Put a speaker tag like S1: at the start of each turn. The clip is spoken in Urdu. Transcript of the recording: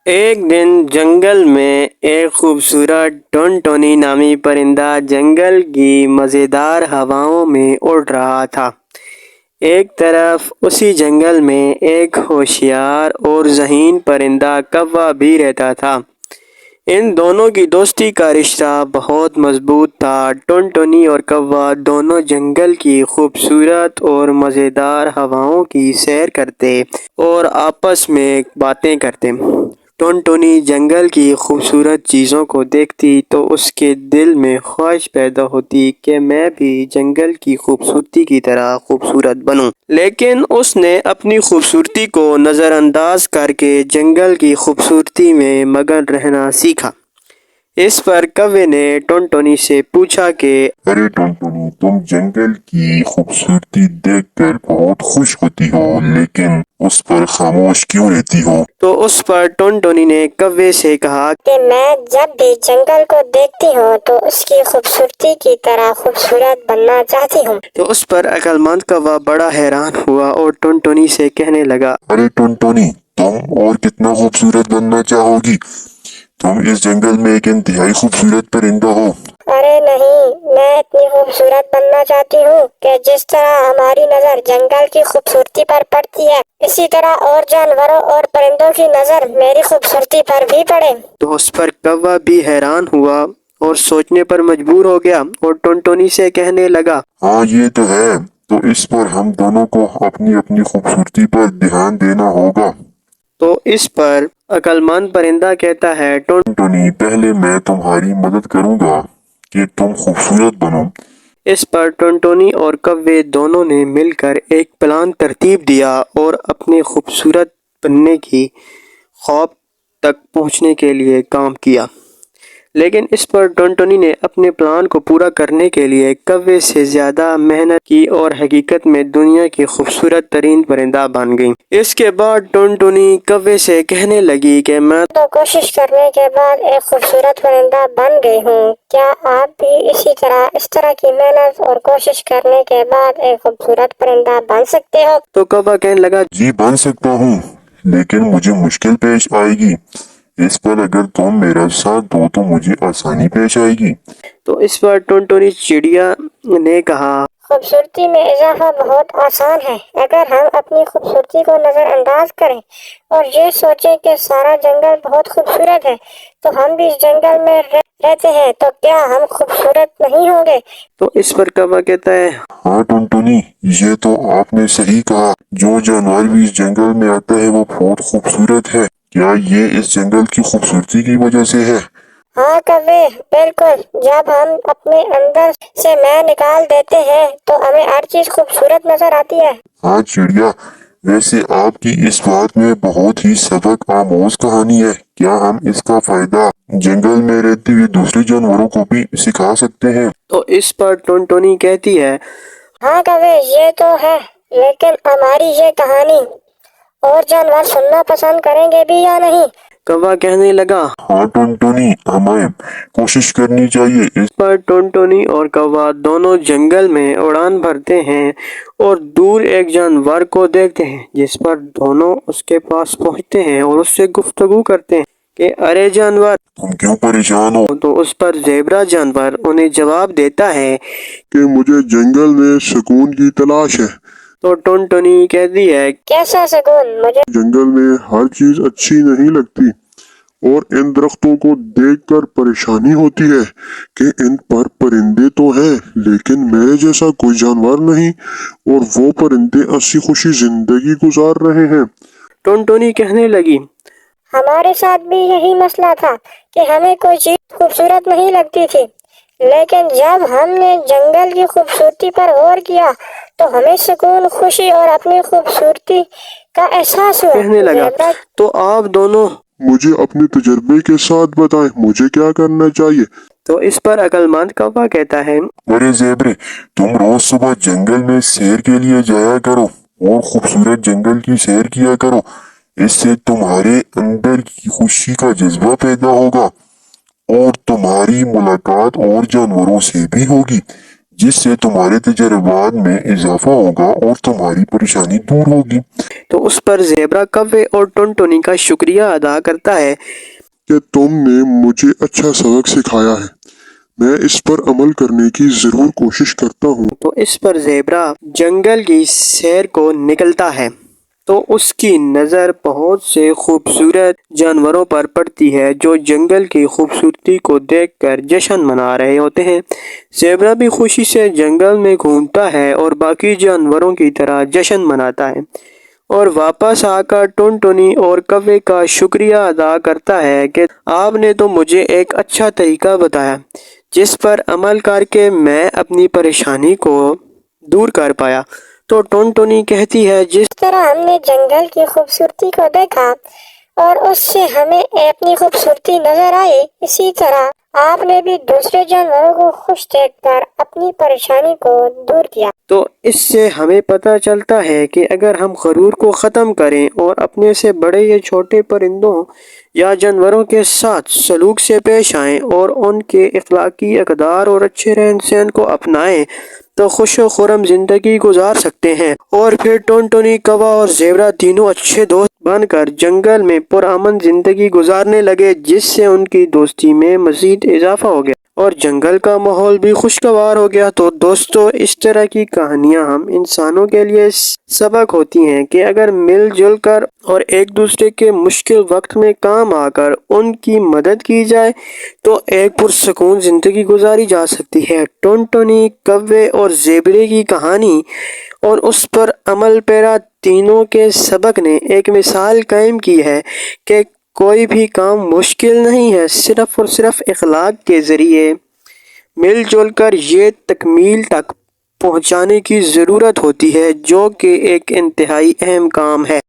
S1: ایک دن جنگل میں ایک خوبصورت ٹنٹونی نامی پرندہ جنگل کی مزیدار ہواؤں میں اڑ رہا تھا۔ ایک طرف اسی جنگل میں ایک ہوشیار اور ذہین پرندہ کوا بھی رہتا تھا۔ ان دونوں کی دوستی کا رشتہ بہت مضبوط تھا۔ ٹنٹونی اور کوا دونوں جنگل کی خوبصورت اور مزیدار ہواؤں کی سیر کرتے اور آپس میں باتیں کرتے۔ ٹنٹونی جنگل کی خوبصورت چیزوں کو دیکھتی تو اس کے دل میں خواہش پیدا ہوتی کہ میں بھی جنگل کی خوبصورتی کی طرح خوبصورت بنوں، لیکن اس نے اپنی خوبصورتی کو نظر انداز کر کے جنگل کی خوبصورتی میں مگن رہنا سیکھا۔ اس پر کوے نے ٹنٹونی سے پوچھا کہ
S2: ارے ٹنٹونی، تم جنگل کی خوبصورتی دیکھ کر بہت خوش ہوتی ہو، لیکن اس پر خاموش کیوں رہتی ہو؟
S1: تو اس پر ٹنٹونی نے کوے سے کہا
S3: کہ میں جب بھی جنگل کو دیکھتی ہوں تو اس کی خوبصورتی کی طرح خوبصورت بننا چاہتی ہوں۔
S1: تو اس پر عقل مند کوا بڑا حیران ہوا اور ٹنٹونی سے کہنے لگا،
S2: ارے ٹنٹونی، تم اور کتنا خوبصورت بننا چاہو گی؟ تم اس جنگل میں ایک انتہائی خوبصورت پرندہ ہو۔
S3: ارے نہیں، میں اتنی خوبصورت بننا چاہتی ہوں کہ جس طرح ہماری نظر جنگل کی خوبصورتی پر پڑتی ہے، اسی طرح اور جانوروں اور پرندوں کی نظر میری خوبصورتی پر بھی پڑے۔
S1: تو اس پر کوا بھی حیران ہوا اور سوچنے پر مجبور ہو گیا اور ٹنٹونی سے کہنے لگا،
S2: ہاں یہ تو ہے، تو اس پر ہم دونوں کو اپنی اپنی خوبصورتی پر دھیان دینا ہوگا۔
S1: تو اس پر عقل مند پرندہ کہتا ہے،
S2: ٹنٹونی، پہلے میں تمہاری مدد کروں گا کہ تم خوبصورت بنو۔
S1: اس پر ٹنٹونی اور کوے دونوں نے مل کر ایک پلان ترتیب دیا اور اپنے خوبصورت بننے کی خواب تک پہنچنے کے لیے کام کیا۔ لیکن اس پر ٹنٹونی نے اپنے پلان کو پورا کرنے کے لیے کوے سے زیادہ محنت کی اور حقیقت میں دنیا کی خوبصورت ترین پرندہ بن گئی۔ اس کے بعد ٹنٹونی کوے سے کہنے لگی کہ میں
S3: تو کوشش کرنے کے بعد ایک خوبصورت پرندہ بن گئی ہوں۔ کیا آپ بھی اس طرح کی محنت اور کوشش کرنے کے بعد ایک خوبصورت پرندہ بن سکتے ہو؟
S1: تو کوا کہنے لگا،
S2: جی بن سکتا ہوں، لیکن مجھے مشکل پیش آئے گی۔ اس پر اگر تم میرا ساتھ دو تو مجھے آسانی پیش آئے گی۔
S1: تو اس پر ٹنٹونی چڑیا نے کہا،
S3: خوبصورتی میں اضافہ بہت آسان ہے۔ اگر ہم اپنی خوبصورتی کو نظر انداز کریں اور یہ سوچیں کہ سارا جنگل بہت خوبصورت ہے تو ہم بھی اس جنگل میں رہتے ہیں، تو کیا ہم خوبصورت نہیں ہوں گے؟
S1: تو اس پر کوا کہتا ہے،
S2: ہاں ٹنٹونی، یہ تو آپ نے صحیح کہا، جو جانور بھی اس جنگل میں آتا ہے وہ بہت خوبصورت ہے۔ کیا یہ اس جنگل کی خوبصورتی کی وجہ سے ہے؟
S3: ہاں کوے، بالکل۔ جب ہم اپنے اندر سے میں نکال دیتے ہیں تو ہمیں ہر چیز خوبصورت نظر آتی ہے۔
S2: ہاں چڑیا، ویسے آپ کی اس بات میں بہت ہی سبق آموز کہانی ہے۔ کیا ہم اس کا فائدہ جنگل میں رہتے ہوئے دوسرے جانوروں کو بھی سکھا سکتے ہیں؟
S1: تو اس پر ٹنٹونی کہتی ہے،
S3: ہاں کوے، یہ تو ہے، لیکن ہماری یہ کہانی اور جانور سننا پسند کریں گے بھی یا نہیں؟
S1: کوا کہنے لگا،
S2: ہاں ٹنٹونی، ہمیں کوشش کرنی چاہیے۔ اس
S1: پر ٹنٹونی اور کوا دونوں جنگل میں اڑان بھرتے ہیں اور دور ایک جانور کو دیکھتے ہیں، جس پر دونوں اس کے پاس پہنچتے ہیں اور اس سے گفتگو کرتے ہیں کہ ارے جانور،
S2: تم کیوں پریشان ہو؟
S1: تو اس پر زیبرا جانور انہیں جواب دیتا ہے
S2: کہ مجھے جنگل میں سکون کی تلاش ہے۔
S1: تو ٹنٹونی کہتی ہے،
S3: کیسا سکون؟ مجھے
S2: جنگل میں ہر چیز اچھی نہیں لگتی اور ان درختوں کو دیکھ کر پریشانی ہوتی ہے کہ ان پر پرندے تو ہیں لیکن میرے جیسا کوئی جانور نہیں، اور وہ پرندے ہنسی خوشی زندگی گزار رہے ہیں۔
S1: ٹنٹونی کہنے لگی،
S3: ہمارے ساتھ بھی یہی مسئلہ تھا کہ ہمیں کوئی چیز خوبصورت نہیں لگتی تھی، لیکن جب ہم نے جنگل کی خوبصورتی پر غور کیا تو ہمیں سکون، خوشی اور اپنی خوبصورتی کا احساس ہوا۔
S1: کہنے لگا، تو آپ دونوں
S2: مجھے اپنے تجربے کے ساتھ بتائیں، مجھے کیا کرنا چاہیے؟
S1: تو اس پر عقل مند کوا کہتا ہے،
S2: ارے زیبرے، تم روز صبح جنگل میں سیر کے لیے جایا کرو اور خوبصورت جنگل کی سیر کیا کرو۔ اس سے تمہارے اندر کی خوشی کا جذبہ پیدا ہوگا اور تمہاری ملاقات اور جانوروں سے بھی ہوگی، جس سے تمہارے تجربات میں اضافہ ہوگا اور تمہاری پریشانی دور ہوگی۔
S1: تو اس پر زیبرا کوے اور ٹنٹونی کا شکریہ ادا کرتا ہے
S2: کہ تم نے مجھے اچھا سبق سکھایا ہے، میں اس پر عمل کرنے کی ضرور کوشش کرتا ہوں۔
S1: تو اس پر زیبرا جنگل کی سیر کو نکلتا ہے تو اس کی نظر بہت سے خوبصورت جانوروں پر پڑتی ہے جو جنگل کی خوبصورتی کو دیکھ کر جشن منا رہے ہوتے ہیں۔ زیبرا بھی خوشی سے جنگل میں گھومتا ہے اور باقی جانوروں کی طرح جشن مناتا ہے اور واپس آ کر ٹنٹونی اور کوے کا شکریہ ادا کرتا ہے کہ آپ نے تو مجھے ایک اچھا طریقہ بتایا جس پر عمل کر کے میں اپنی پریشانی کو دور کر پایا۔ تو ٹنٹونی کہتی ہے جس
S3: طرح ہم نے جنگل کی خوبصورتی کو دیکھا اور اس سے ہمیں اپنی خوبصورتی نظر آئی، اسی طرح آپ نے بھی دوسرے جانوروں کو خوش دیکھ کر اپنی پریشانی کو دور کیا۔
S1: تو اس سے ہمیں پتہ چلتا ہے کہ اگر ہم غرور کو ختم کریں اور اپنے سے بڑے یا چھوٹے پرندوں یا جانوروں کے ساتھ سلوک سے پیش آئیں اور ان کے اخلاقی اقدار اور اچھے رہن سہن کو اپنائیں تو خوش و خرم زندگی گزار سکتے ہیں۔ اور پھر ٹنٹونی، کوا اور زیبرا تینوں اچھے دوست بن کر جنگل میں پرامن زندگی گزارنے لگے جس سے ان کی دوستی میں مزید اضافہ ہو گیا اور جنگل کا ماحول بھی خوشگوار ہو گیا۔ تو دوستو، اس طرح کی کہانیاں ہم انسانوں کے لیے سبق ہوتی ہیں کہ اگر مل جل کر اور ایک دوسرے کے مشکل وقت میں کام آ کر ان کی مدد کی جائے تو ایک پرسکون زندگی گزاری جا سکتی ہے۔ ٹنٹونی، کوے اور زیبرے کی کہانی اور اس پر عمل پیرا تینوں کے سبق نے ایک مثال قائم کی ہے کہ کوئی بھی کام مشکل نہیں ہے، صرف اور صرف اخلاق کے ذریعے مل جل کر یہ تکمیل تک پہنچانے کی ضرورت ہوتی ہے جو کہ ایک انتہائی اہم کام ہے۔